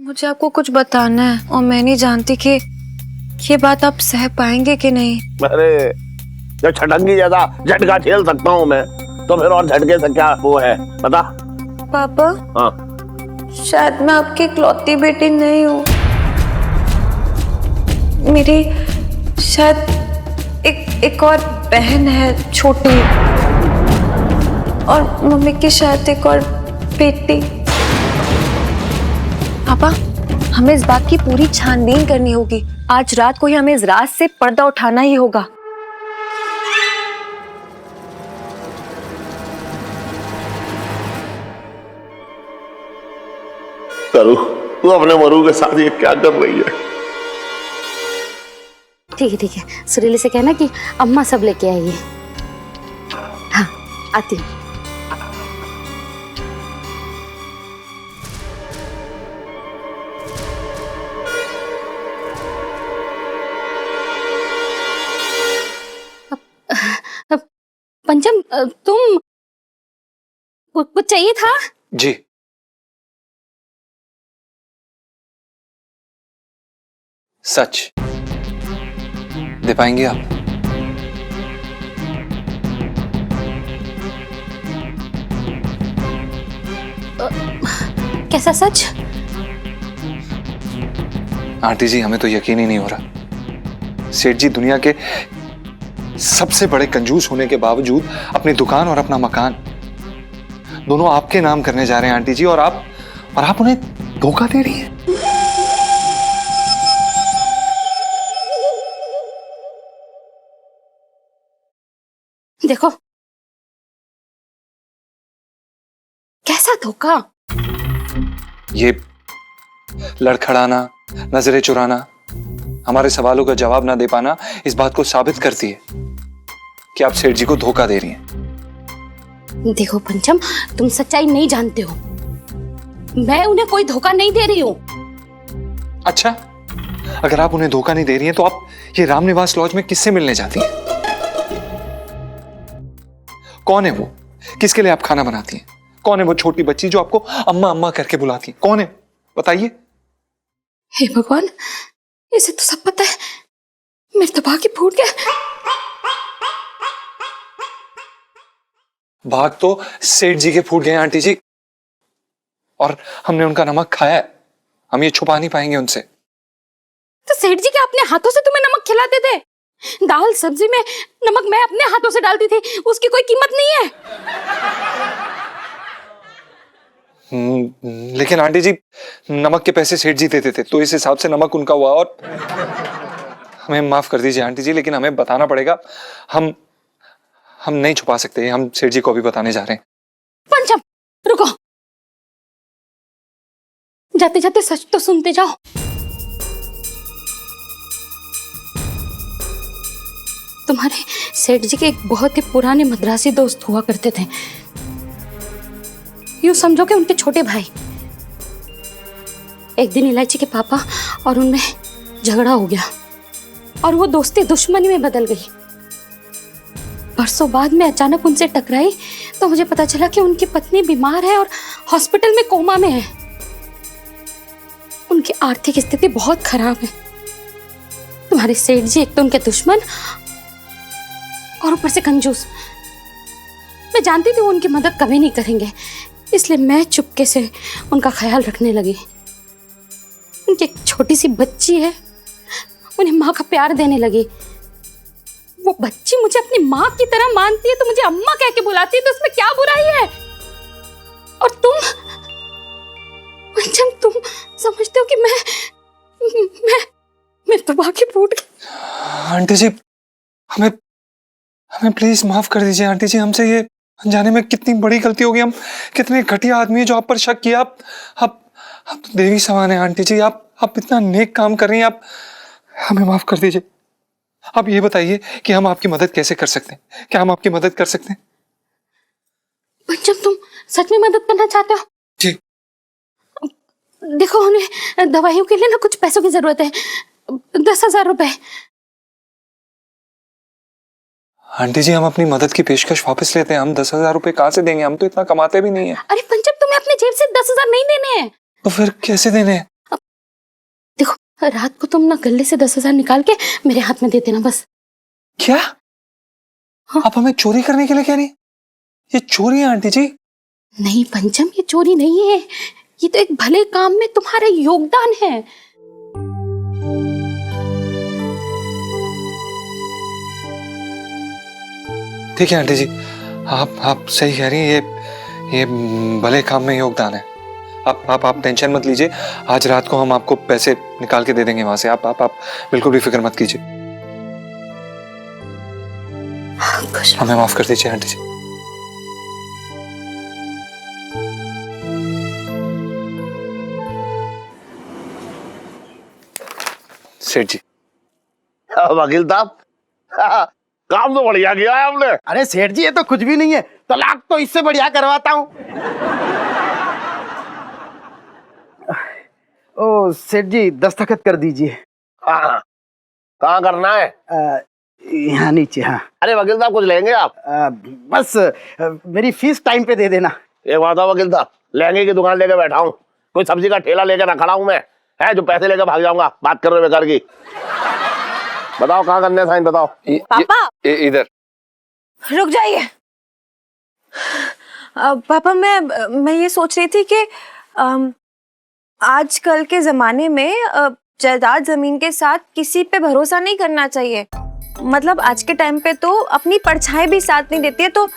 मुझे आपको कुछ बताना है और मैं नहीं जानती कि ये बात आप सह पाएंगे कि नहीं। अरे जब छटंगी ज्यादा झटका झेल सकता हूँ मैं, तो फिर और झटके से क्या वो है पता? पापा, हाँ, शायद मैं आपकी इकलौती बेटी नहीं हूँ। मेरी शायद एक और बहन है छोटी, और मम्मी की शायद एक और बेटी। पापा, हमें इस बात की पूरी छानबीन करनी होगी। आज रात को ही हमें इस राज से पर्दा उठाना ही होगा। करू, तू अपने मरू के साथ ये क्या कर रही है? ठीक है, सुरीली से कहना कि अम्मा सब लेके आई है। हाँ, आती हूँ। पंचम, तुम कुछ चाहिए था? जी। सच दे पाएंगे आप? कैसा सच? आंटी जी, हमें तो यकीन ही नहीं हो रहा। सेठ जी दुनिया के सबसे बड़े कंजूस होने के बावजूद अपनी दुकान और अपना मकान दोनों आपके नाम करने जा रहे हैं आंटी जी, और आप उन्हें धोखा दे रही हैं। देखो, कैसा धोखा? ये लड़खड़ाना, नजरें चुराना, हमारे सवालों का जवाब ना दे पाना इस बात को साबित करती है कि आप सेठ जी को धोखा दे रही हैं। देखो पंचम, तुम सच्चाई नहीं जानते हो। मैं उन्हें कोई धोखा नहीं दे रही हूँ। अच्छा, अगर आप उन्हें धोखा नहीं दे रही हैं तो आप ये रामनिवास लॉज में किससे मिलने जाती हैं? कौन है वो? किसके लिए आप खाना बनाती हैं? कौन है वो छोटी बच्ची जो आपको अम्मा अम्मा करके बुलाती है? कौन है, बताइए। हे भगवान, इसे तो सब पता है। मेरे तो भाग ही फूट गया। भाग तो सेठ जी के फूट गए आंटी जी, और हमने उनका नमक खाया है। हम ये छुपा नहीं पाएंगे उनसे। तो सेठ जी क्या अपने हाथों से तुम्हें नमक खिलाते थे? दाल सब्जी में नमक मैं अपने हाथों से डालती थी, उसकी कोई कीमत नहीं है। लेकिन आंटी जी, नमक के पैसे सेठ जी देते थे, तो इस हिसाब से नमक उनका हुआ। और हमें माफ कर दीजिए आंटी जी, लेकिन हमें बताना पड़ेगा। हम नहीं छुपा सकते। हम सेठ जी को भी बताने जा रहे हैं। पंचम, रुको। जाते जाते सच तो सुनते जाओ। तुम्हारे सेठ जी के एक बहुत ही पुराने मद्रासी दोस्त हुआ करते थे। यूं समझो कि उनके छोटे भाई। एक दिन इलायची के पापा और उनमें झगड़ा हो गया और वो दोस्ती दुश्मनी में बदल गई। बरसों बाद में अचानक उनसे टकराई तो मुझे पता चला कि उनकी पत्नी बीमार है और हॉस्पिटल में कोमा में है। उनकी आर्थिक स्थिति बहुत खराब है। तुम्हारे सेठ जी एक तो उनके दुश्मन और ऊपर से कंजूस। मैं जानती थी वो उनकी मदद कभी नहीं करेंगे, इसलिए मैं चुपके से उनका ख्याल रखने लगी। उनकी एक छोटी सी बच्ची है, उन्हें माँ का प्यार देने लगी। वो बच्ची मुझे अपनी माँ की तरह मानती है, तो मुझे अम्मा कह के बुलाती है, तो उसमें क्या बुराई है? और तुम पंचम, तुम समझते हो कि मैं तो बाकी फूट गई। आंटी जी, हमें प्लीज माफ कर दीजिए आंटी जी। हमसे ये अनजाने में कितनी बड़ी गलती हो गई। हम कितने घटिया आदमी है जो आप पर शक किया। आप तो देवी समान है आंटी जी। आप इतना नेक काम कर रही हैं। आप हमें माफ कर दीजिए। आप ये बताइए कि हम आपकी मदद कैसे कर सकते हैं? क्या हम आपकी मदद कर सकते हैं? पंचम, तुम सच में मदद करना चाहते हो? जी। देखो, उन्हें दवाइयों के लिए ना कुछ पैसों की जरूरत है। 10,000 रुपए। आंटी जी, हम अपनी मदद की पेशकश वापस लेते हैं। हम 10,000 रुपए कहाँ से देंगे? हम तो इतना कमाते भी नहीं है। अरे पंचम, तुम्हें अपने जेब से 10,000 नहीं देने हैं। तो फिर कैसे देने हैं? रात को तुम ना गले से 10,000 निकाल के मेरे हाथ में दे देना बस। क्या? आप हमें चोरी करने के लिए कह रही हैं? ये चोरी है आंटी जी। नहीं पंचम, ये चोरी नहीं है, ये तो एक भले काम में तुम्हारा योगदान है। ठीक है आंटी जी, आप सही कह रही हैं, ये भले काम में योगदान है। आप टेंशन मत लीजिए, आज रात को हम आपको पैसे निकाल के दे देंगे वहां से। आप बिल्कुल भी फिक्र मत कीजिए। हमें माफ कर दीजिए आंटी जी। सेठ जी। वकील साहब, काम तो बढ़िया किया है हमने। अरे सेठ जी, ये तो कुछ भी नहीं है, तलाक तो इससे बढ़िया करवाता हूँ। ओ सेठ जी, दस्तखत कर दीजिए। हाँ, कहाँ करना है? यहाँ नीचे। हाँ। अरे वकील साहब, कुछ लेंगे आप? बस मेरी फीस टाइम पे दे देना। एक बात है वकील साहब, लहंगे की दुकान लेके बैठा हूँ, कोई सब्जी का ठेला लेके ना खड़ा हूँ मैं, है जो पैसे लेके भाग जाऊंगा बात कर रहे हो बेकार की। बताओ कहाँ करने हैं साइन, बताओ। पापा इधर रुक जाइए। पापा मैं ये सोच रही थी कि आजकल के जमाने में जायदाद जमीन के साथ किसी पे भरोसा नहीं करना चाहिए। मतलब आज के टाइम पे तो अपनी परछाई भी साथ नहीं देती है, तो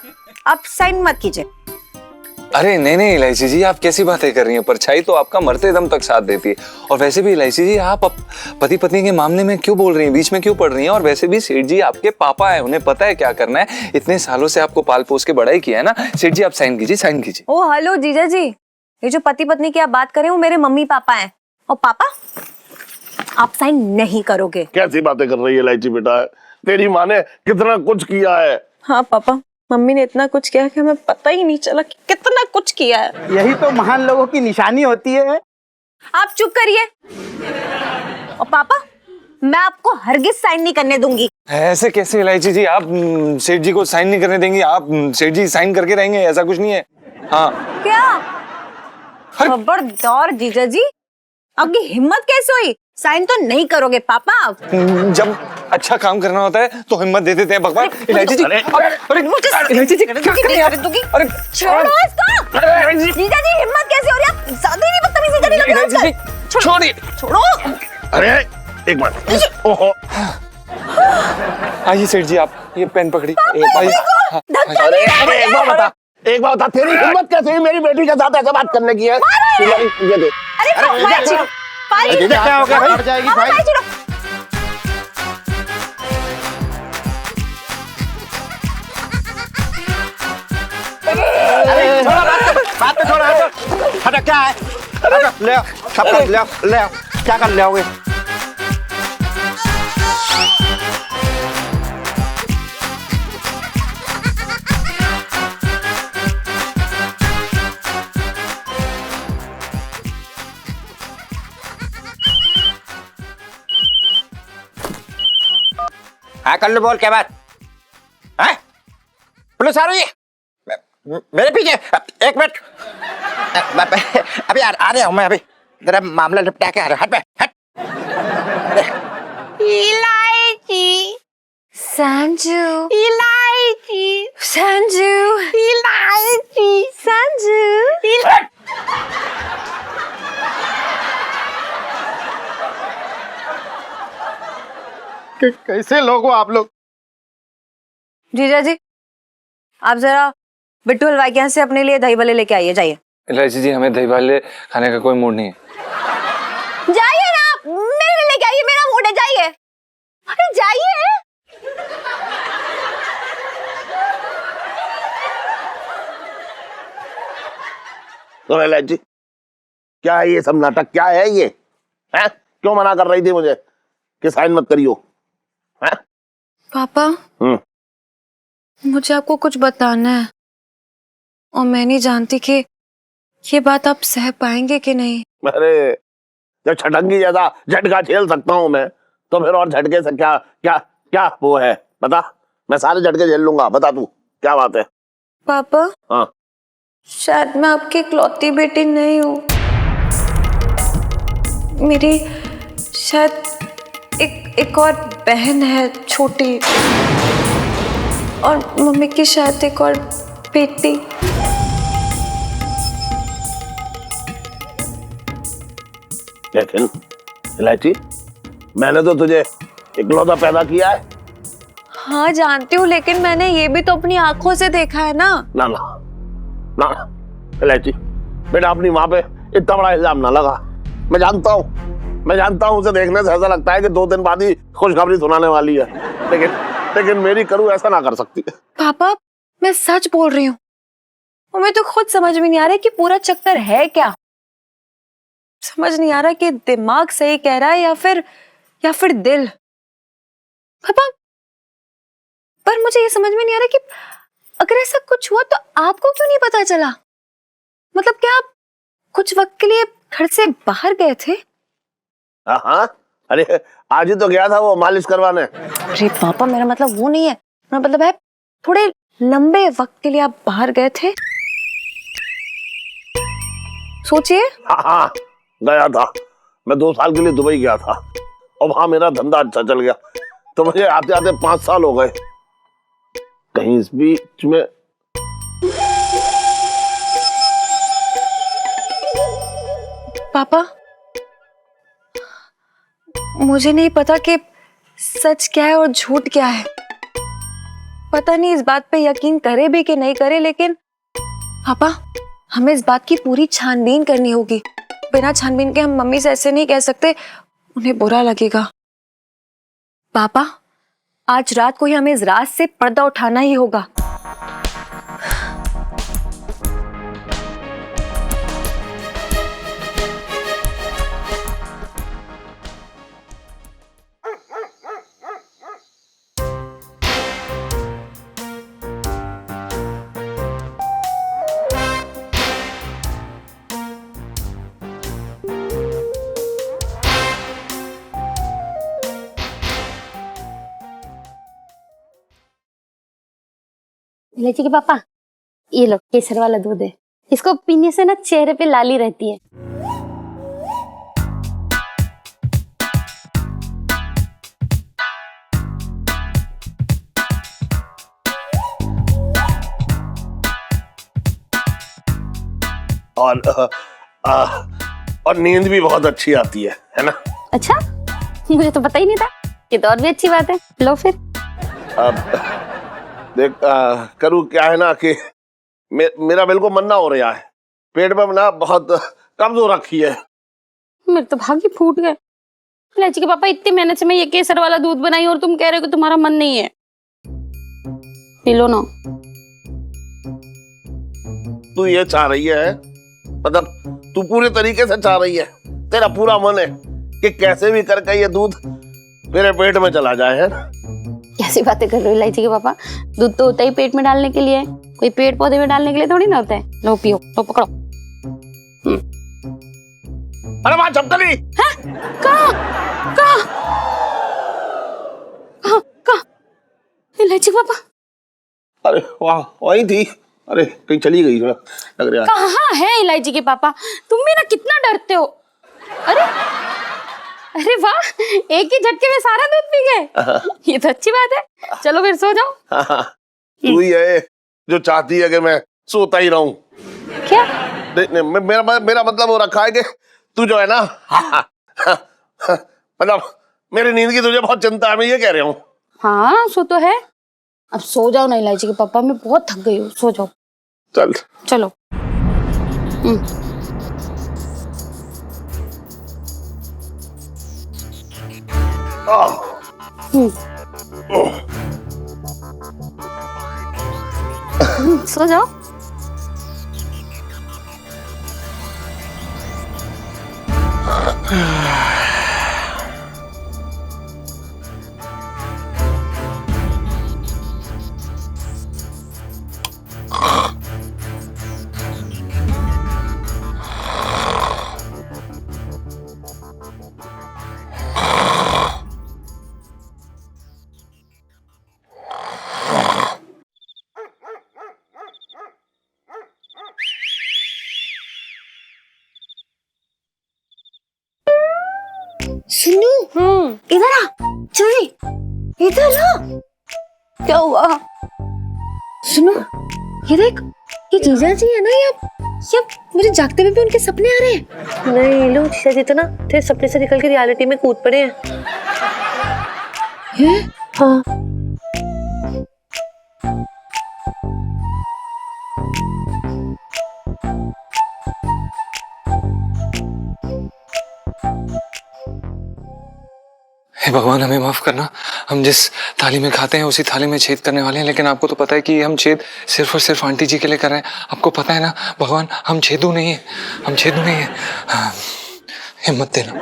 आप साइन मत कीजिए। अरे नहीं इलायची जी, आप कैसी बातें कर रही हैं? परछाई तो आपका मरते दम तक साथ देती है। और वैसे भी इलायची जी, आप पति पत्नी के मामले में क्यों बोल रही हैं, बीच में क्यों पड़ रही हैं? और वैसे भी सेठ जी आपके पापा है, उन्हें पता है क्या करना है। इतने सालों से आपको पाल पोस के बड़ाई किया है ना। सेठ जी आप साइन कीजिए, साइन कीजिए। ओ हेलो जीजा जी, ये जो पति पत्नी की आप बात करें वो मेरे मम्मी पापा हैं। और पापा आप साइन नहीं करोगे। कैसी बातें कर रही है इलायची बेटा, तेरी माँ ने कितना कुछ किया है। हाँ पापा, मम्मी ने इतना कुछ किया कि हमें पता ही नहीं चला कि कितना कुछ किया है। यही तो महान लोगों की निशानी होती है। आप चुप करिए। और पापा, मैं आपको हरगिज साइन नहीं करने दूंगी। ऐसे कैसे इलायची जी, आप सेठ जी को साइन नहीं करने देंगी? आप सेठ जी साइन करके रहेंगे, ऐसा कुछ नहीं है। हाँ क्या खबरदार जीजा जी, आपकी हिम्मत कैसे हुई? साइन तो नहीं करोगे पापा आप। जब अच्छा काम करना होता है तो हिम्मत दे देते हैं भगवान। इलायची जी, अरे इलायची जी, अरे छोड़ो इसको। जीजा जी हिम्मत कैसे हो रही है? आप ज्यादा ही बदतमीजी करने लगे हो आजकल। छोड़िए। छोड़ो। अरे एक मिनट, ओहो। आइए सेठ जी, आप ये पेन पकड़ी। अरे एक बात बता, तेरी हिम्मत कैसे हुई मेरी बेटी के साथ ऐसे बात करने की है? ये दे। क्या हो गया? हट जाएगी भाई। बात पे छोड़ा। हटा, क्या है? हटा, ले आओ, सब कुछ ले आओ, ले आओ। क्या कर ले आओगे? हाँ कर लो, बोल क्या बात है? पुलिस आ रही है मेरे पीछे। एक मिनट, अभी आ रहा हूँ मैं। अभी तेरा मामला निपटा के आ रहा। हट पे, हट। इलायची संजू, इलायची संजू, इलायची संजू। कैसे लोग हो आप लोग? जीजा जी आप जरा बिट्टू हलवाई के यहाँ से अपने लिए दही भल्ले लेके आइए, जाइए। इलायची जी, हमें दही भल्ले खाने का कोई मूड नहीं है। जाइए ना, मेरे लिए लेके आइए, मेरा मूड है, जाइए। अरे जाइए। तो इलायची, क्या है ये सब नाटक? क्या है ये? हैं? क्यों मना कर रही थी मुझे कि साइन मत करियो? हैं? पापा मुझे आपको कुछ बताना है और मैं नहीं जानती कि ये बात आप सह पाएंगे कि नहीं। अरे जब छटंगी ज्यादा झटका झेल सकता हूँ मैं, तो फिर और झटके से क्या क्या क्या वो है? बता, मैं सारे झटके झेल लूंगा। बता तू क्या बात है? पापा हाँ, शायद मैं आपकी इकलौती बेटी नहीं हूँ। मेरी शायद एक और बहन है छोटी, और मम्मी की शायद एक और बेटी। लेकिन इलायची, मैंने तो तुझे इकलौता पैदा किया है। हाँ जानती हूँ, लेकिन मैंने ये भी तो अपनी आंखों से देखा है ना। ना ना ना इलायची, बेटा अपनी माँ पे इतना बड़ा इल्जाम ना लगा। मैं जानता हूँ उसे देखने से ऐसा लगता है कि 2 दिन बाद ही खुशखबरी सुनाने वाली है, लेकिन मेरी करू ऐसा ना कर सकती। पापा मैं सच बोल रही हूँ, हमें तो खुद समझ में नहीं आ रहा कि पूरा चक्कर है क्या। समझ नहीं आ रहा कि दिमाग सही कह रहा है या फिर दिल। पापा पर मुझे ये समझ में नहीं आ रहा कि अगर ऐसा कुछ हुआ तो आपको क्यों नहीं पता चला? मतलब क्या आप कुछ वक्त के लिए घर से बाहर गए थे? हाँ, अरे आज ही तो गया था वो मालिश करवाने। अरे पापा मेरा मतलब वो नहीं है, मेरा मतलब है थोड़े लंबे वक्त के लिए आप बाहर गए थे। सोचिए। हाँ गया था, मैं 2 साल के लिए दुबई गया था और वहां मेरा धंधा अच्छा चल गया, तो मुझे आते आते 5 साल हो गए। कहीं इस बीच में पापा मुझे नहीं पता कि सच क्या है और झूठ क्या है। पता नहीं इस बात पे यकीन करे भी कि नहीं करे, लेकिन पापा हमें इस बात की पूरी छानबीन करनी होगी। बिना छानबीन के हम मम्मी से ऐसे नहीं कह सकते, उन्हें बुरा लगेगा। पापा आज रात को ही हमें इस राज से पर्दा उठाना ही होगा। इलायची के पापा, ये लो केसर वाला दूध है, इसको पीने से ना चेहरे पे लाली रहती है। और और नींद भी बहुत अच्छी आती है ना? अच्छा, मुझे तो पता ही नहीं था। ये तो और भी अच्छी बात है। लो फिर। अब देख करूँ क्या है ना कि मेरा बिल्कुल मन ना हो रहा है, पेट में ना बहुत कब्ज हो रखी है। मेरे तो भाग ही फूट गए। इलायची के पापा, इतनी मेहनत से मैं ये केसर वाला दूध बनाई और तुम कह रहे हो कि तुम्हारा मन नहीं है। पी लो ना। तू ये चाह रही है, मतलब तू पूरे तरीके से चाह रही है, तेरा पूरा मन है कि कैसे भी करके ये दूध मेरे पेट में चला जाए, है ना? कैसी बातें कर रहे हो इलायची के पापा? दूध तो होता ही पेट में डालने के लिए, कोई पेड़ पौधे में डालने के लिए थोड़ी ना होता है। लो पियो, लो पकड़ो। अरे वहां चपकली। कहाँ कहाँ कहाँ कहाँ? इलायची पापा अरे वाह, वही थी। अरे कहीं चली गई लग रहा है। कहाँ है इलायची के पापा? तुम भी ना कितना डरते हो। अरे अरे वाह, एक ही झटके में सारा दूध पी गए। ये तो अच्छी बात है। चलो फिर सो जाओ। तू ही है जो चाहती है कि मैं सोता ही रहूं। क्या? मेरा मतलब हो रखा है कि तू जो है ना मतलब मेरी नींद की तुझे बहुत चिंता है, मैं ये कह रहा हूँ। हाँ सो तो है। अब सो जाओ ना इलायची के पापा, मैं बहुत थक गई हूँ। सो जाओ। चल चलो। सो जाओ। सुनो इधर आ, चल इधर आ। क्या हुआ? सुनो ये देख, ये जीजा जी है ना, ये मुझे जागते हुए भी उनके सपने आ रहे हैं। नहीं लो, जीजा जी तो ना तेरे सपने से निकल के रियलिटी में कूद पड़े हैं। हाँ हे भगवान, हमें माफ करना। हम जिस थाली में खाते हैं उसी थाली में छेद करने वाले हैं, लेकिन आपको तो पता है कि हम छेद सिर्फ और सिर्फ आंटी जी के लिए कर रहे हैं। आपको पता है ना भगवान, हम छेदू नहीं है, हम छेदू नहीं है। हाँ, हिम्मत देना।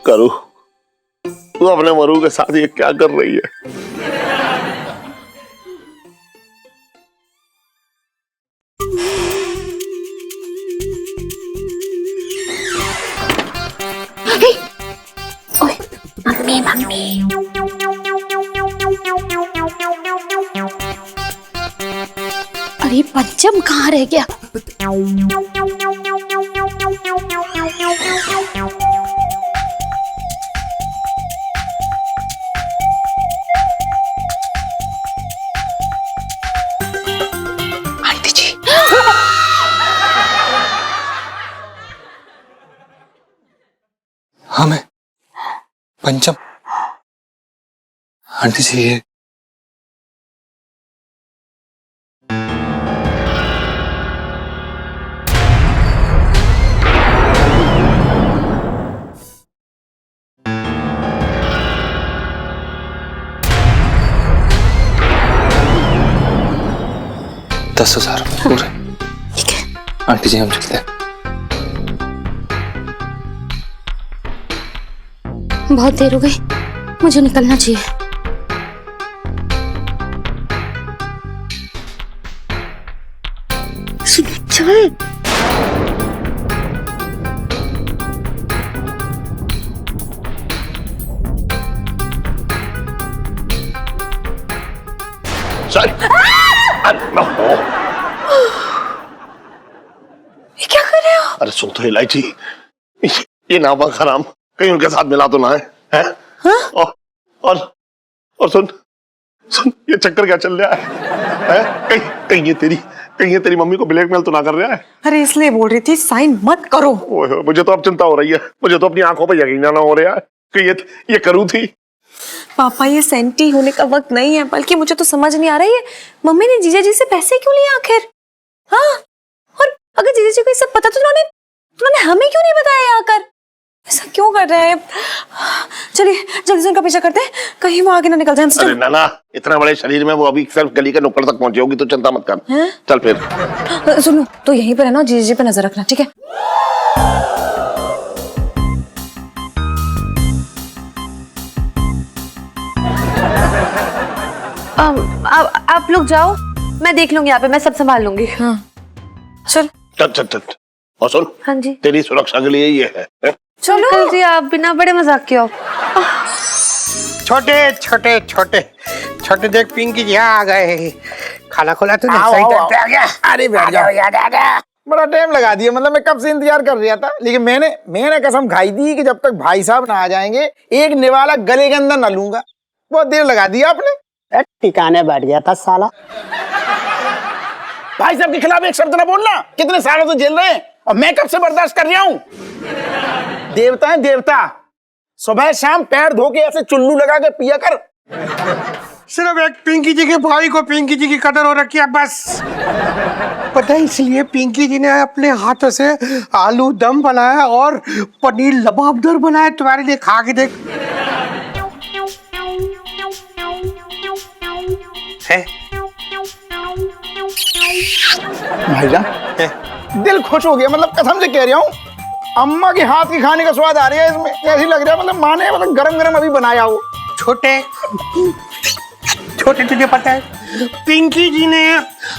करू, तू अपने मरू के साथ ये क्या कर रही है? मम्मी मम्मी अरे पंचम कहाँ रह गया? आंटी जी, हाँ मैं पंचम। आंटी जी ये $10,000 पूरे। ठीक है। आंटी जी हम चलते हैं। बहुत देर हो गई, मुझे निकलना चाहिए। चल चल। ये क्या कर रहे हो? अरे सुन तो इलायची, ये नापा खराम कहीं उनके साथ मिला तो ना है, हैं? और सुन सुन, ये चक्कर क्या चल रहा है? कहीं ये तेरी मम्मी को ब्लैकमेल तो ना कर रहा है? अरे इसलिए बोल रही थी साइन मत करो। ओए, मुझे तो अब चिंता हो रही है, मुझे तो अपनी आंखों पर यकीन ना हो रहा है कि ये करूँ थी। पापा ये सेंटी होने का वक्त नहीं है, बल्कि मुझे तो समझ नहीं आ रहा है मम्मी ने जीजा जी से पैसे क्यों लिए आखिर? हाँ, और अगर जीजा जी को ये सब पता तो उन्होंने हमें क्यों नहीं बताया आकर? ऐसा क्यों कर रहे हैं? चलिए जल्दी से उनका पीछा करते हैं, कहीं वो आगे ना निकल जाए हमसे। अरे नाना, इतना बड़े शरीर में वो अभी सिर्फ गली के नुक्कड़ तक पहुंची होगी, तो चिंता मत कर। चल फिर। सुनो, तो यहीं पर रहना, जीजा जी पे नजर रखना, ठीक है? आप लोग जाओ, मैं देख लूंगी यहाँ पे, मैं सब संभाल लूंगी। हाँ चल चल। और सुन, हाँ जी, तेरी सुरक्षा के लिए ये है। चलो अंकल जी आप बिना बड़े मजाक के हो। छोटे देख पिंकी जी आ गए। खाला खोला तूने? सही टाइम पे आ गया। अरे बैठ जाओ। बड़ा टाइम लगा दिया, मतलब मैं कब से इंतजार कर रहा था, लेकिन मैंने कसम खाई थी कि जब तक भाई साहब ना आ जाएंगे एक निवाला गले के अंदर न लूंगा। बहुत देर लगा दी आपने। ठिकाने बैठ गया था साला। भाई साहब के खिलाफ एक शब्द ना बोलना, कितने सालों से जेल रहे हैं और मैं कब से बर्दाश्त कर रहा हूँ। देवता है देवता, सुबह शाम पैर धो के ऐसे चुल्लू लगा के पिया कर। सिर्फ एक पिंकी जी के भाई को पिंकी जी की कदर हो रखी है बस। पता है इसलिए पिंकी जी ने अपने हाथों से आलू दम बनाया और पनीर लबाबदार बनाया तुम्हारे लिए, खा के देख। है भाईजान दिल खुश हो गया, मतलब कसम से कह रहा हूँ, अम्मा के हाथ की खाने का स्वाद आ रहा है इसमें, ऐसी लग रहा है मतलब माँ ने मतलब गरम गरम अभी बनाया हो। छोटे छोटे तुझे पता है पिंकी जी ने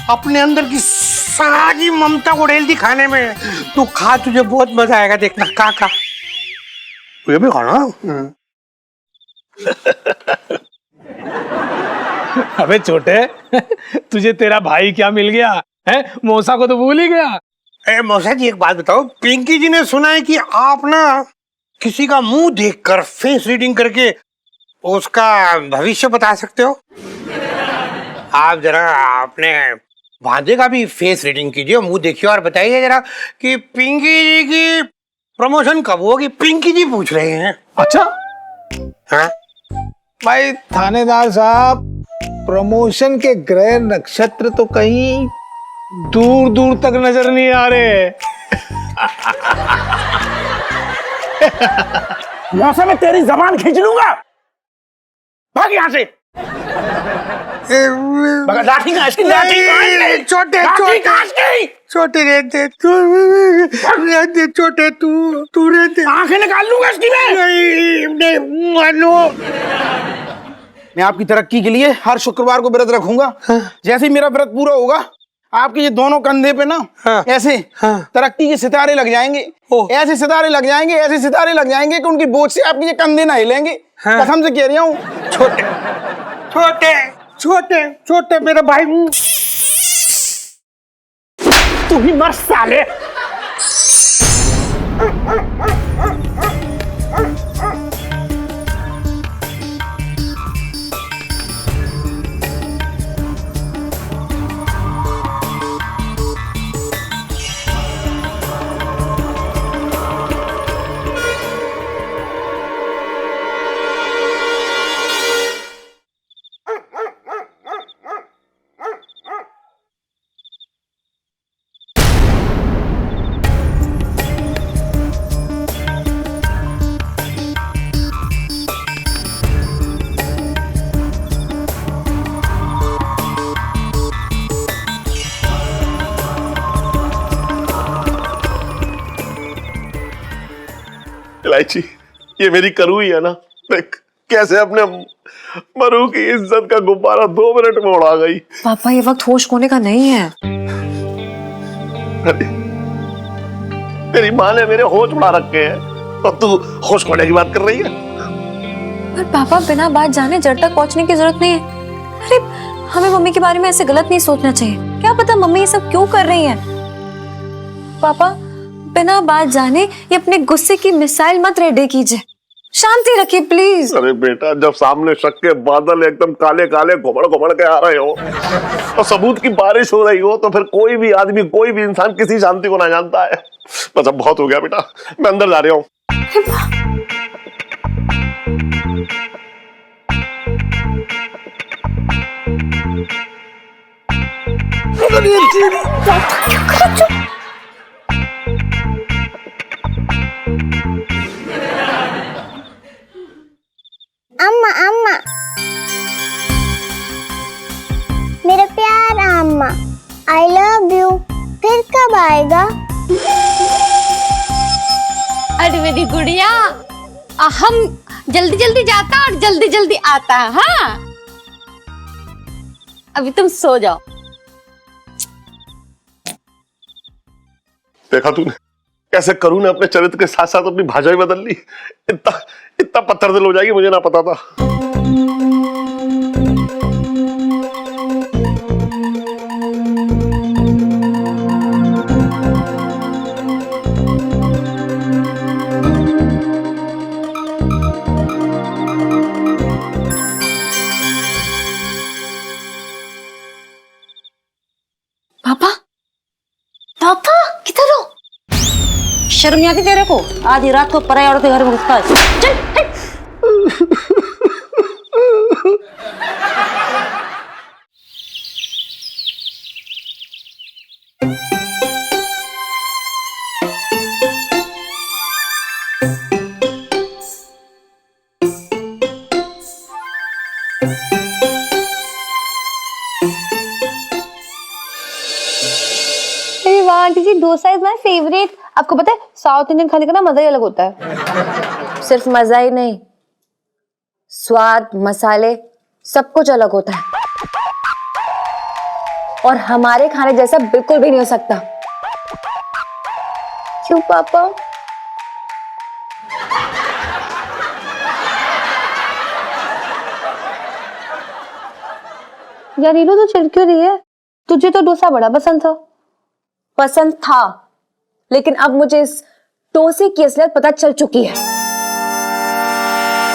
अपने अंदर की सारी ममता उड़ेल दी खाने में। तू खा, तुझे बहुत मजा आएगा, देखना। खा तुझे भी खाना। अबे छोटे तुझे तेरा भाई क्या मिल गया है, मौसा को तो भूल ही गया। ए मौसा जी एक बात बताओ, पिंकी जी ने सुना है कि आप ना किसी का मुंह देखकर फेस रीडिंग करके उसका भविष्य बता सकते हो। आप जरा अपने भांजे का भी फेस रीडिंग कीजिए, मुंह देखिए और बताइए जरा कि पिंकी जी की प्रमोशन कब होगी। पिंकी जी पूछ रहे हैं। अच्छा हाँ भाई थानेदार साहब, प्रमोशन के ग्रह नक्षत्र तो कहीं दूर दूर तक नजर नहीं आ रहे। मौसम में तेरी जबान खींच लूंगा, भाग यहाँ से। लाठी कहाँ इसकी, लाठी कहाँ इसकी? छोटे लाठी कहाँ इसकी? छोटे रहते छोटे तू रहते, आंखें निकाल लूंगा इसकी मैं। नहीं मानो। मैं आपकी तरक्की के लिए हर शुक्रवार को व्रत रखूंगा। जैसे ही मेरा व्रत पूरा होगा, आपके ये दोनों कंधे पे ना ऐसे तरक्की के सितारे लग जाएंगे। ऐसे सितारे लग जाएंगे, ऐसे सितारे लग जाएंगे कि उनकी बोझ से आपके ये कंधे ना हिलेंगे। कसम से कह रही हूँ। छोटे छोटे छोटे छोटे मेरा भाई। तू ही मर साले। इलायची, ये मेरी करू ही है ना, देख कैसे अपने मरू की इज्जत का गुब्बारा 2 मिनट में उड़ा गई। पापा ये वक्त होश खोने का नहीं है। अरे तेरी माँ ने मेरे होश उड़ा रखे हैं और तू होश खोने की बात कर रही है। पर पापा बिना बात जाने जड़ तक पहुंचने की जरूरत नहीं है। अरे हमें मम्मी के बारे में ऐसे गलत नहीं सोचना चाहिए। क्या पता मम्मी ये सब क्यों कर रही हैं। पापा बिना बात जाने ये अपने गुस्से की मिसाइल मत रेडी कीजिए, शांति रखिए प्लीज। अरे बेटा, जब सामने शक के बादल एकदम काले काले घुमड़ घुमड़ के आ रहे हो और सबूत की बारिश हो रही हो, तो फिर कोई भी आदमी, कोई भी इंसान किसी शांति को ना जानता है। बस अब बहुत हो गया बेटा, मैं अंदर जा रहा हूँ। अम्मा अम्मा, मेरा प्यार अम्मा, आई लव यू। फिर कब आएगा? अरे मेरी गुड़िया, हम जल्दी जल्दी जाता और जल्दी जल्दी आता। हाँ अभी तुम सो जाओ। देखा तूने कैसे करू ने अपने चरित्र के साथ साथ अपनी भाषा भी बदल ली। इतना इतना पत्थर दिल हो जाएगी, मुझे ना पता था। पापा पापा किधर हो? शर्म नहीं आती तेरे को? आधी रात को पराई औरत के घर में घुसता है। चल aunty ji, dosa is my favourite. आपको पता है साउथ इंडियन खाने का ना मजा ही अलग होता है। सिर्फ मजा ही नहीं, स्वाद, मसाले, सब कुछ अलग होता है और हमारे खाने जैसा बिल्कुल भी नहीं हो सकता। क्यों पापा? यार नीलू तो चिढ़ क्यों रही है? तुझे तो डोसा बड़ा पसंद था। पसंद था, लेकिन अब मुझे इस डोसे की असलियत पता चल चुकी है।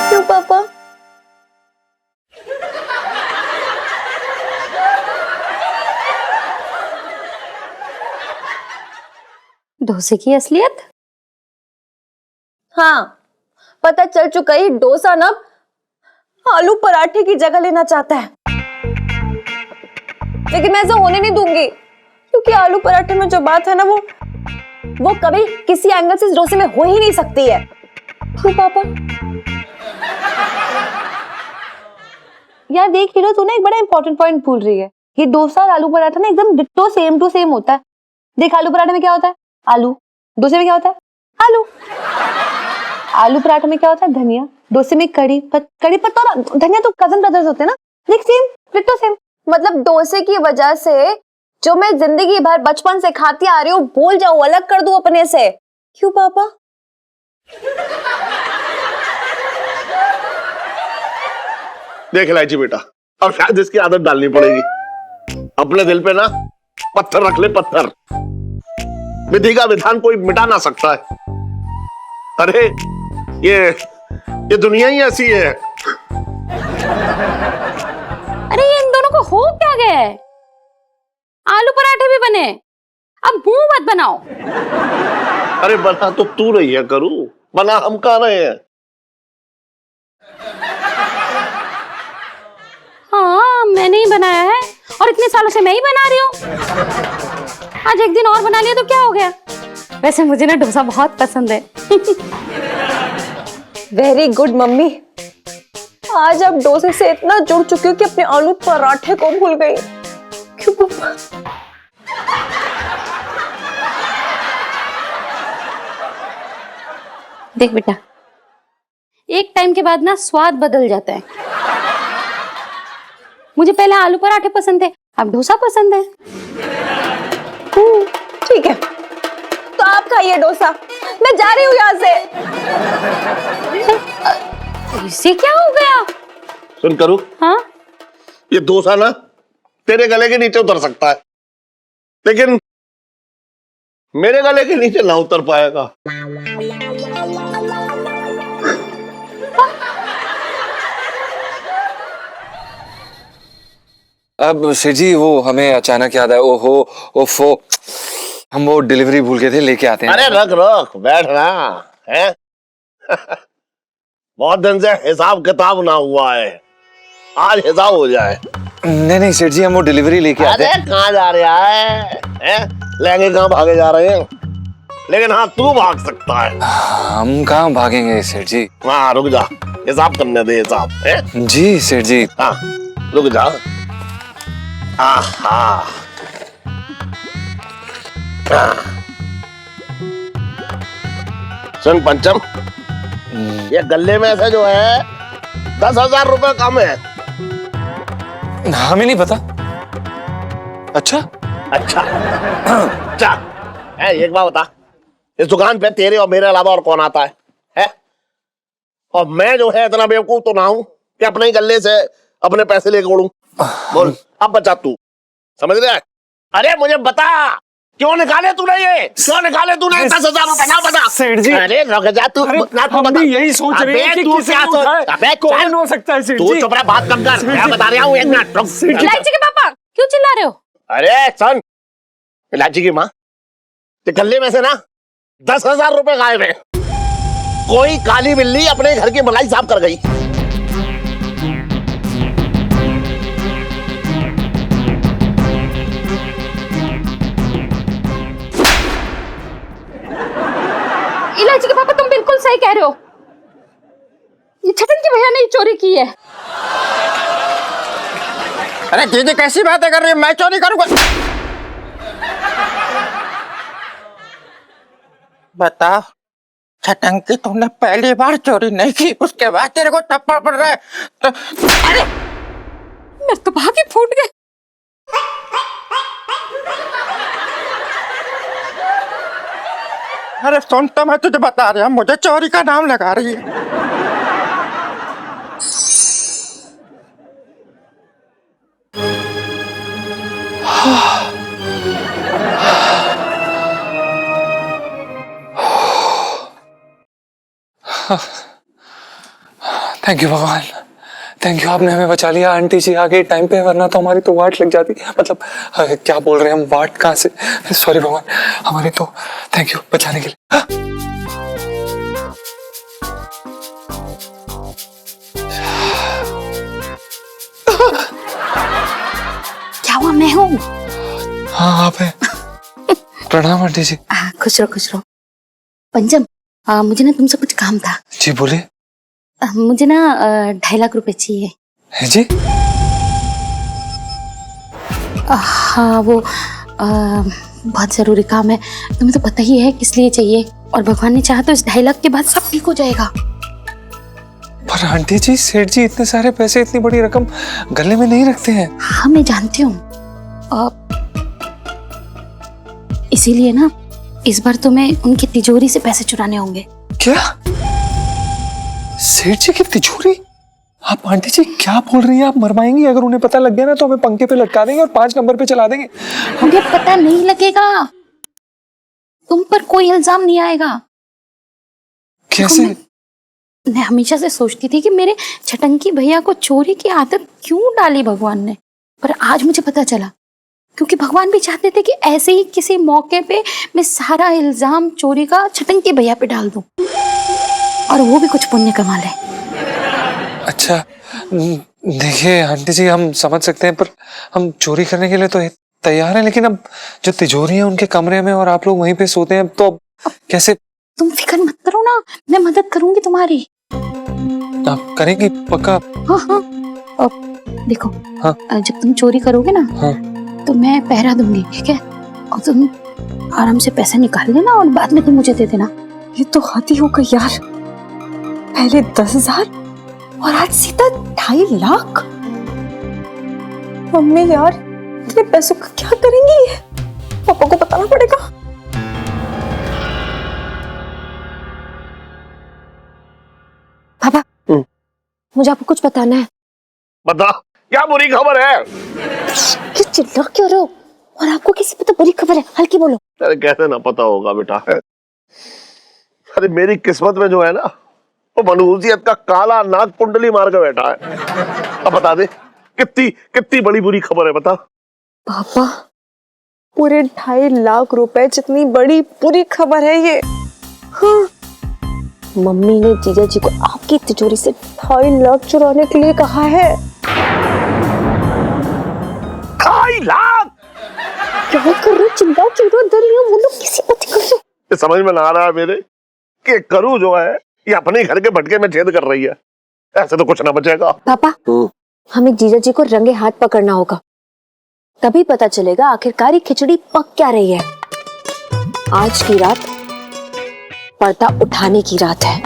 क्यों पापा? डोसे की असलियत? हाँ, पता चल चुका है, डोसा ना आलू पराठे की जगह लेना चाहता है। लेकिन मैं ऐसा होने नहीं दूंगी, क्योंकि आलू पराठे में जो बात है ना, वो कभी किसी एंगल से इस डोसे में हो ही नहीं सकती है। क्यों पापा? यार देख लो, तू ना एक बड़ा इंपॉर्टेंट पॉइंट भूल रही है। ये डोसा और आलू पराठा ना एकदम डिट्टो सेम टू सेम होता है। देख, आलू पराठे में क्या होता है? आलू। डोसे में क्या होता है? आलू। आलू पराठे में क्या होता है? धनिया। डोसे में कड़ी पत्ता और धनिया तो कजन ब्रदर्स होते हैं ना। देख, सेम डिट्टो सेम। मतलब डोसे की वजह से जो मैं जिंदगी भर बचपन से खाती आ रही हूँ भूल जाऊं, अलग कर दूं अपने से। क्यों पापा? देख इलायची बेटा, अब शायद इसकी आदत डालनी पड़ेगी। अपने दिल पे ना पत्थर रख ले, पत्थर। विधि का विधान कोई मिटा ना सकता है। अरे ये दुनिया ही ऐसी है। अरे ये इन दोनों को हो क्या गया है? आलू पराठे भी बने, अब मुंह मत बनाओ। अरे बना तो तू रही है करू, बना हम कह रहे हैं। हाँ, मैंने ही बनाया है और इतने सालों से मैं ही बना रही हूँ। आज एक दिन और बना लिया तो क्या हो गया? वैसे मुझे ना डोसा बहुत पसंद है। Very good mummy. आज आप डोसे से इतना जुड़ चुकी हो कि अपने आलू पराठे को भूल गई। क्यों पापा? देख बेटा, एक टाइम के बाद ना स्वाद बदल जाता है। मुझे पहले आलू पराठे पसंद थे, अब डोसा पसंद है। ठीक है, तो आप खाइए डोसा, मैं जा रही हूँ यहाँ से। इसे क्या हो गया? सुन करू, हाँ, ये डोसा ना तेरे गले के नीचे उतर सकता है, लेकिन मेरे गले के नीचे ना उतर पाएगा। अब सेठ जी, वो हमें अचानक याद आया। ओहो, ओफो, हम वो डिलीवरी भूल गए थे, लेके आते हैं। अरे रख बैठना है। बहुत दिन से हिसाब किताब ना हुआ है, आज हिसाब हो जाए। नहीं सेठ जी, हम वो डिलीवरी लेके आते हैं। अरे कहाँ जा रहा है? लहंगे कहाँ भागे जा रहे हैं? लेकिन हाँ, तू भाग सकता है। हम कहाँ भागेंगे सेठ जी? हाँ रुक जा, हिसाब करने दे, हिसाब है। जी सेठ जी। हाँ रुक जा। आहा, सुन पंचम, ये गले में से जो है 10,000 रुपए कम है। हमें नहीं पता। अच्छा अच्छा अच्छा, एक बात बता, इस दुकान पे तेरे और मेरे अलावा और कौन आता है? और मैं जो है इतना बेवकूफ तो ना हूं कि अपने ही गले से अपने पैसे लेके उड़ूं। बोल, अब बचा तू, समझ रहा है? अरे मुझे बता, क्यों निकाले तूने ये? क्यों निकाले तूने 10,000 रुपए? ना बता सेठ जी। अरे रुक जा तू, ना तू बता। यही सोच रहे हैं कि तू किसे क्या सोच? उठाए? अबे कौन हो सकता है सेठ तू जी? चुप रहा, बात कम कर। मैं बता रहा हूँ, एक मिनट रुक। इलायची के पापा क्यों चिल्ला रहे हो? अरे सुन, इलायची की माँ, गले में से ना 10,000 रुपए गायब है। कोई काली बिल्ली अपने घर की मलाई साफ कर गई। इलायची के पापा, तुम बिल्कुल सही कह रहे हो। ये छतन की भैया ने चोरी की है। अरे दीदी कैसी बातें कर रही है? मैं चोरी करूंगा? बता, छटंकी तुमने पहली बार चोरी नहीं की, उसके बाद तेरे को थप्पड़ पड़ रहा है तो अरे मेरे तो भाग ही फूट गए। अरे सुन, तो मैं तुझे बता रहा हूँ, मुझे चोरी का नाम लगा रही है। थैंक यू भगवान, थैंक यू, आपने हमें बचा लिया। आंटी जी आ गई टाइम पे, वरना तो हमारी तो वाट लग जाती। मतलब क्या बोल रहे हैं हम, वाट कहाँ से, सॉरी भगवान, हमारी तो थैंक यू बचाने के लिए। क्या हुआ? मैं हूँ। हाँ आप हैं। प्रणाम आंटी जी। खुश रहो खुश रहो। पंचम, मुझे ना तुमसे कुछ काम था। जी बोलिए। मुझे ना 2.5 लाख रुपए चाहिए। है जी? हाँ वो बहुत जरूरी काम है, तुम्हें तो पता ही है किस लिए चाहिए, और भगवान ने चाहा तो इस 2.5 लाख के बाद सब ठीक हो जाएगा। पर आंटी जी, सेठ जी इतने सारे पैसे, इतनी बड़ी रकम गले में नहीं रखते हैं। हाँ मैं जानती हूँ, इसीलिए ना इस बार तुम्हें उनकी तिजोरी से पैसे चुराने होंगे। क्या? सेठ जी की तिजोरी? आप आंटी जी क्या बोल रही हैं? आप मरवाएंगी? अगर उन्हें पता लग गया ना तो हमें पंखे पे लटका देंगे और 5 नंबर पे चला देंगे। मुझे पता नहीं लगेगा, तुम पर कोई इल्जाम नहीं आएगा। कैसे? मैं हमेशा से सोचती थी कि मेरे छटंकी भैया को चोरी की आदत क्यों डाली भगवान ने, पर आज मुझे पता चला, क्योंकि भगवान भी चाहते थे कि ऐसे ही किसी मौके पे मैं सारा इल्जाम चोरी का छटंकी भैया पे डाल दूं और वो भी कुछ पुण्य कमा ले। अच्छा देखिए आंटी जी, हम समझ सकते हैं, पर हम चोरी करने के लिए तो तैयार हैं, लेकिन अब जो तिजोरी है उनके कमरे में और आप लोग वहीं पे सोते हैं, तो अब कैसे? तुम फिक्र मत करो ना, मैं मदद करूंगी तुम्हारी। आप करेंगी पक्का? हाँ हाँ। देखो, हाँ? जब तुम चोरी करोगे ना, हाँ? तो मैं पहरा दूंगी, ठीक है? और तुम आराम से पैसे निकाल लेना और बाद में तुम मुझे दे देना। ये तो हाथी हो गई यार, पहले 10,000 और आज सीधा 2.5 लाख। मम्मी यार, इतने पैसों का क्या करेंगी ये? पापा को बताना पड़ेगा। पापा, मुझे आपको कुछ बताना है। बता, क्या बुरी खबर है? क्यों चिल्ला क्यों रहे हो? और आपको किसी पे तो बुरी खबर है, हल्की बोलो। अरे कैसे ना पता होगा बेटा। अरे मेरी किस्मत में जो है ना, वो मनहूसियत का काला नाग कुंडली मार के बैठा है। अब बता दे, कितनी कितनी बड़ी बुरी खबर है, बता। पापा, पूरे 2.5 लाख रुपए जितनी बड़ी बुरी खबर है ये। हाँ, मम्मी ने जीजा जी को आपकी तिजोरी से 2.5 लाख चुराने के लिए कहा है। 2.5 लाख? क्या कर रहे हो? चिल्लाओ क्यों रहे हो? डर रही हो? बोलो, किसी बात कर रहे हो? ये समझ में ना आ रहा है मेरे कि करूँ जो है ये अपने घर के भटके में छेद कर रही है। ऐसे तो कुछ ना बचेगा। पापा, हमें जीजा जी को रंगे हाथ पकड़ना होगा, तभी पता चलेगा आखिरकार ये खिचड़ी पक क्या रही है। आज की रात पर्दा उठाने की रात है।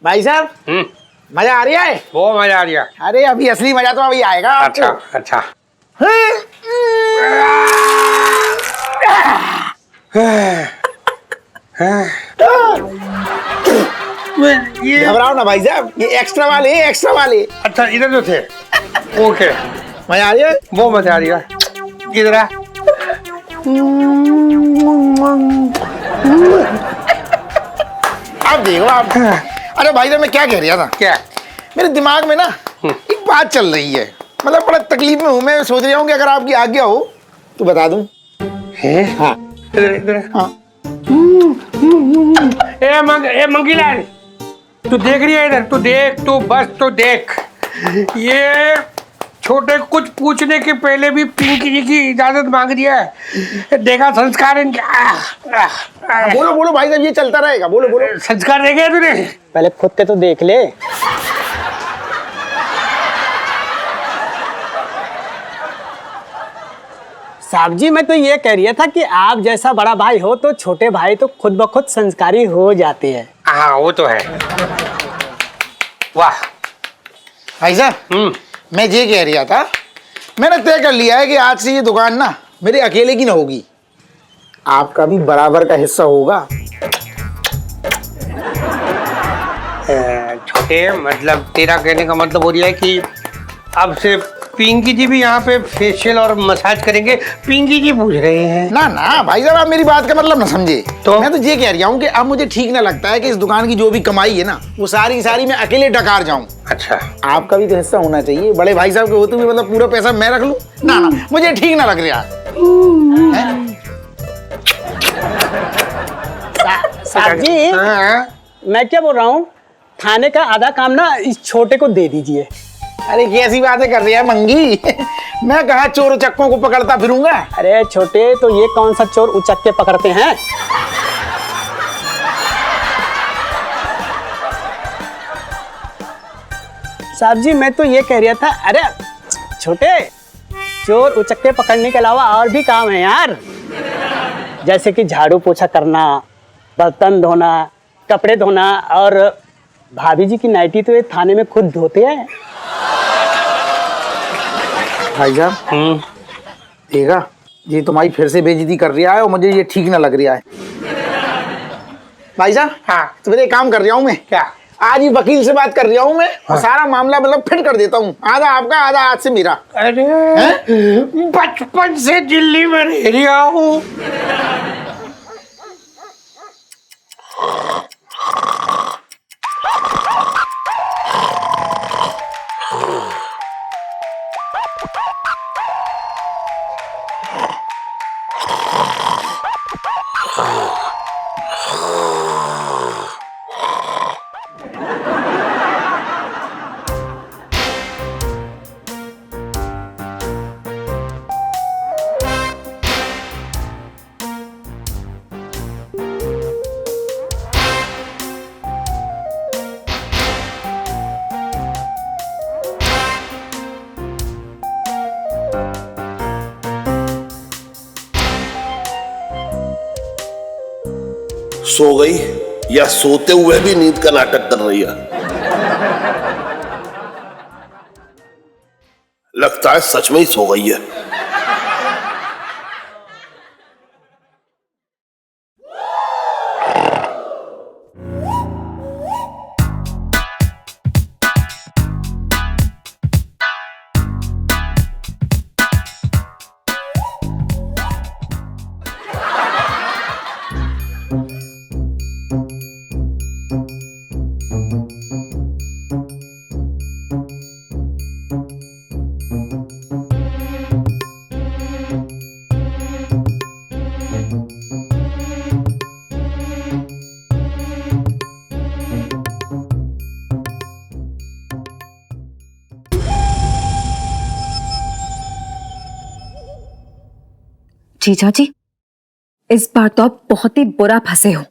भाई साहब, मजा आ रही है? वो मजा आ रहा। अरे अभी असली मजा तो अभी आएगा आपको। अच्छा अच्छा। ये घबराओ ना भाई साहब, ये एक्स्ट्रा वाले, एक्स्ट्रा वाले। अच्छा इधर जो थे। ओके, मजा आ रही है? वो मजा आ रही है। इधर आ। आप देखो आप। अरे भाई साहब, मैं क्या कह रहा था, क्या? मेरे दिमाग में ना एक बात चल रही है, मतलब बड़ा तकलीफ में हूँ। मैं सोच रहा हूँ कि अगर आपकी आज्ञा हो तो बता दूं। हाँ इधर इधर। हाँ। ए मंगीलाल, तू देख रही है इधर? तू देख, तू बस तू देख। ये छोटे कुछ पूछने के पहले भी पिंकी जी की इजाजत मांग दिया है। देखा संस्कार इनके। बोलो बोलो भाई साहब, ये चलता रहेगा। बोलो बोलो। संस्कार देखे तूने? पहले खुद के तो देख ले। साहब जी मैं तो ये कह रहा था कि आप जैसा बड़ा भाई हो तो छोटे भाई तो खुद ब खुद संस्कारी हो जाते हैं। हाँ वो तो है। वाह भाई साहब मैं ये कह रहा था, मैंने तय कर लिया है कि आज से ये दुकान ना मेरे अकेले की ना होगी, आपका भी बराबर का हिस्सा होगा। छोटे मतलब तेरा कहने का मतलब हो रहा है कि अब से पिंकी जी भी यहाँ पे फेशियल और मसाज करेंगे। पिंकी जी पूछ रहे हैं। ना ना भाई साहब आप मेरी बात का मतलब ना समझे। तो मैं तो ये कह रहा हूँ कि अब मुझे ठीक ना लगता है कि इस दुकान की जो भी कमाई है ना वो सारी की सारी मैं अकेले डकार जाऊँ। अच्छा आपका भी तो हिस्सा होना चाहिए, बड़े भाई साहब के होते हुए मतलब पूरा पैसा मैं रख लूँ? ना ना मुझे ठीक ना लग रहा है। साहब जी हाँ। मैं क्या बोल रहा हूँ, थाने का आधा काम ना इस छोटे को दे दीजिए। अरे कैसी बातें कर रही है मंगी मैं कहा चोर चक्कों को पकड़ता फिरूंगा। अरे छोटे तो ये कौन सा चोर उचक्के पकड़ते हैं। साहब जी मैं तो ये कह रहा था, अरे छोटे चोर उचक्के पकड़ने के अलावा और भी काम है यार, जैसे कि झाड़ू पोछा करना, बर्तन धोना, कपड़े धोना, और भाभी जी की नाइटी तो ये थाने में खुद धोते हैं। भाई साहब देखा ये तुम्हारी फिर से बेइज्जती कर रहा है और मुझे ये ठीक ना लग रहा है। भाई साहब हाँ तो मेरे एक काम कर रहा हूँ मैं, क्या? आज ही वकील से बात कर रहा हूँ मैं और सारा मामला मतलब फिट कर देता हूँ, आधा आपका आधा आज से मेरा। अरे बचपन से दिल्ली में रह रहा हूँ। सो गई या सोते हुए भी नींद का नाटक कर रही है? लगता है सच में ही सो गई है। जीजा जी इस बार तो आप बहुत ही बुरा फंसे हो।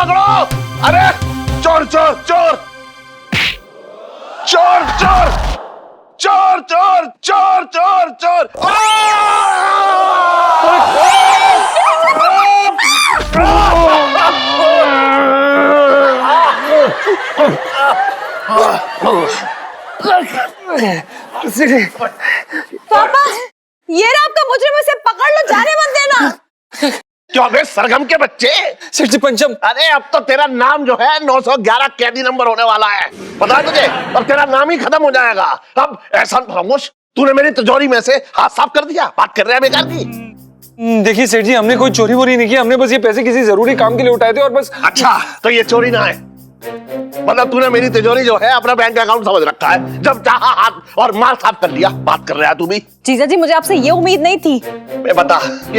पकड़ो। अरे चोर चोर चोर चोर चोर चोर चोर चोर चोर चोर। पापा, ये रहा आपका मुजरिम, इसे पकड़ लो, जाने मत देना। क्यों बे सरगम के बच्चे? सेठ जी पंचम, अरे अब तो तेरा नाम जो है 911 कैदी नंबर होने वाला है, पता है तुझे? और तेरा नाम ही खत्म हो जाएगा। अब एहसान फरामोश, तूने मेरी तिजोरी में से हाथ साफ कर दिया, बात कर रहे हैं बेकार की। देखिए सेठ जी, हमने कोई चोरी वोरी नहीं की, हमने बस ये पैसे किसी जरूरी काम के लिए उठाए थे और बस। अच्छा, तो ये चोरी ना है, मतलब तूने मेरी तिजोरी जो है अपना बैंक अकाउंट समझ रखा है, जब चाहा हाथ और माल साफ कर लिया। बात कर रहा है तू भी? जीजा जी, मुझे आपसे ये उम्मीद नहीं थी। ये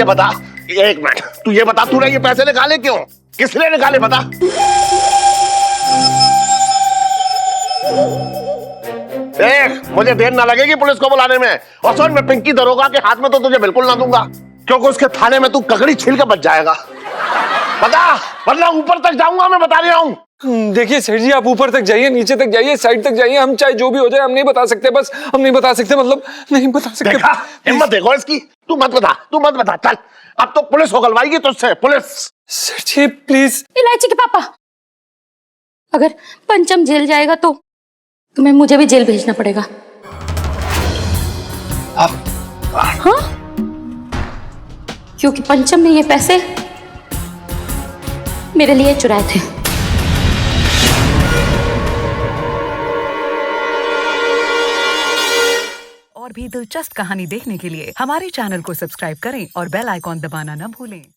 बता, एक मिनट, तू ये बता, तूने ये पैसे निकाले क्यों? किसने निकाले बता? देख, मुझे देर ना लगेगी पुलिस को बुलाने में। और सुन, मैं पिंकी दरोगा के हाथ में तो तुझे बिल्कुल ना दूंगा, क्योंकि उसके थाने में तू ककड़ी छील के बच जाएगा। बता, वरना ऊपर तक जाऊंगा, मैं बता रहा हूँ। देखिए सेठ जी, आप ऊपर तक जाइए, नीचे तक जाइए, साइड तक जाइए, हम चाहे जो भी हो जाए हम नहीं बता सकते, बस हम नहीं बता सकते, मतलब नहीं बता सकते। देखा, हिम्मत देखो इसकी। तू मत बता, चल, अब तो पुलिस उगलवाएगी तुझसे, पुलिस। सेठ जी प्लीज। इलायची के पापा, अगर पंचम जेल जाएगा तो तुम्हें मुझे भी जेल भेजना पड़ेगा। हाँ, क्योंकि पंचम ने ये पैसे मेरे लिए चुराए थे। और भी दिलचस्प कहानी देखने के लिए हमारे चैनल को सब्सक्राइब करें और बेल आइकॉन दबाना न भूलें।